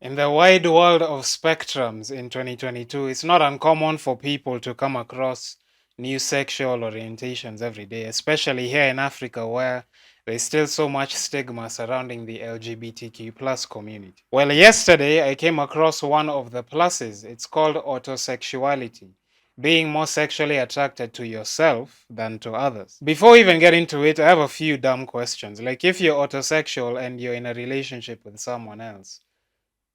In the wide world of spectrums in 2022, it's not uncommon for people to come across new sexual orientations every day, especially here in Africa where there's still so much stigma surrounding the LGBTQ plus community. Well, yesterday I came across one of the pluses. It's called autosexuality, being more sexually attracted to yourself than to others. Before we even get into it, I have a few dumb questions. Like, if you're autosexual and you're in a relationship with someone else,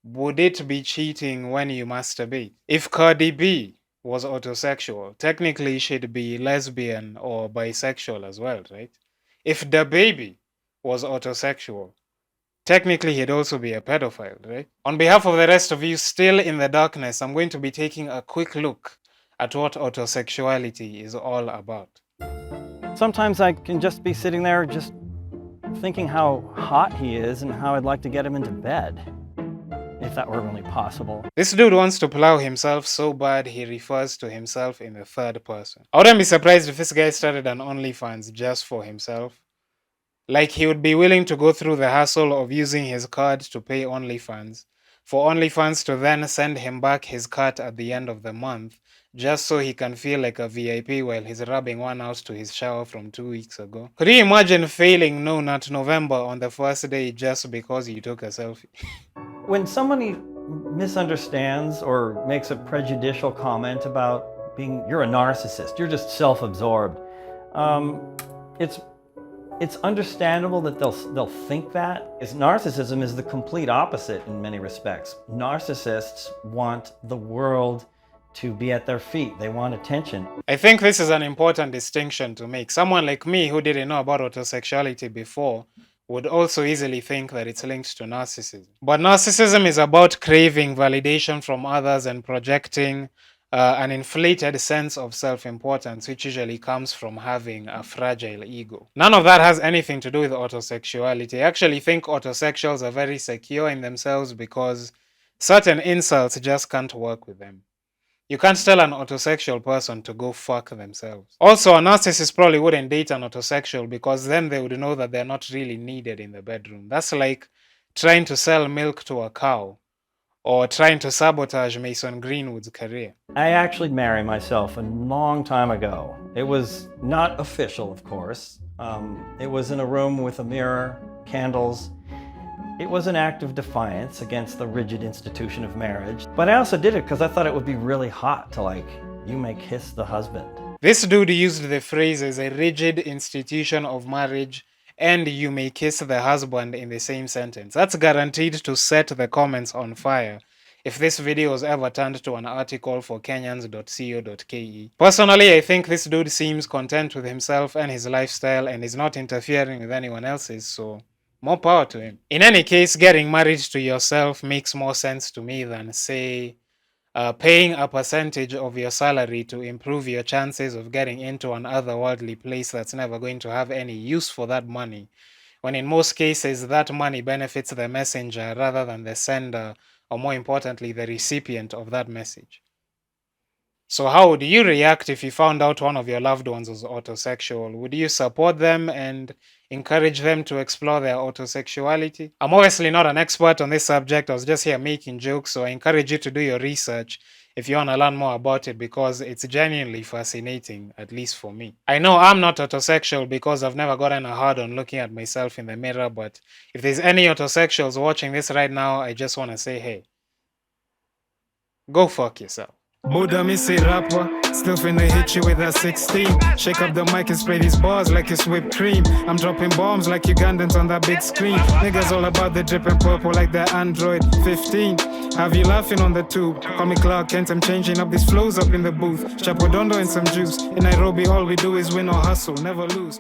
would it be cheating when you masturbate? If Cardi B was autosexual, technically she'd be lesbian or bisexual as well, right? If Davy was autosexual, technically he'd also be a pedophile, right? On behalf of the rest of you still in the darkness, I'm going to be taking a quick look at what autosexuality is all about. Sometimes I can just be sitting there just thinking how hot he is and how I'd like to get him into bed, if that were really possible. This dude wants to plow himself so bad he refers to himself in the third person. I wouldn't be surprised if this guy started an OnlyFans just for himself. Like, he would be willing to go through the hassle of using his card to pay OnlyFans, for OnlyFans to then send him back his cut at the end of the month, just so he can feel like a VIP while he's rubbing one out to his shower from 2 weeks ago. Could you imagine failing No Nut November on the first day just because you took a selfie? When somebody misunderstands or makes a prejudicial comment about you're a narcissist, you're just self-absorbed, it's understandable that they'll think that. Narcissism is the complete opposite in many respects. Narcissists want the world to be at their feet. They want attention. I think this is an important distinction to make. Someone like me who didn't know about autosexuality before would also easily think that it's linked to narcissism. But narcissism is about craving validation from others and projecting an inflated sense of self-importance, which usually comes from having a fragile ego. None of that has anything to do with autosexuality. I actually think autosexuals are very secure in themselves because certain insults just can't work with them. You can't tell an autosexual person to go fuck themselves. Also, a narcissist probably wouldn't date an autosexual because then they would know that they're not really needed in the bedroom. That's like trying to sell milk to a cow or trying to sabotage Mason Greenwood's career. I actually married myself a long time ago. It was not official, of course. It was in a room with a mirror, candles. It was an act of defiance against the rigid institution of marriage. But I also did it because I thought it would be really hot to, you may kiss the husband. This dude used the phrases a rigid institution of marriage and you may kiss the husband in the same sentence. That's guaranteed to set the comments on fire if this video was ever turned to an article for Kenyans.co.ke. Personally, I think this dude seems content with himself and his lifestyle and is not interfering with anyone else's, so more power to him. In any case, getting married to yourself makes more sense to me than, say, paying a percentage of your salary to improve your chances of getting into an otherworldly place that's never going to have any use for that money, when in most cases that money benefits the messenger rather than the sender, or more importantly, the recipient of that message. So how would you react if you found out one of your loved ones was autosexual? Would you support them and encourage them to explore their autosexuality? I'm obviously not an expert on this subject. I was just here making jokes, so I encourage you to do your research if you want to learn more about it because it's genuinely fascinating, at least for me. I know I'm not autosexual because I've never gotten a hard on looking at myself in the mirror, but if there's any autosexuals watching this right now, I just want to say, hey, go fuck yourself. Buddha Missy rapper, still finna hit you with a 16. Shake up the mic and spray these bars like it's whipped cream. I'm dropping bombs like Ugandans on that big screen. Niggas all about the dripping purple like the Android 15. Have you laughing on the tube? Call me Clark Kent, I'm changing up these flows up in the booth. Chapodondo and some juice. In Nairobi all we do is win or hustle, never lose.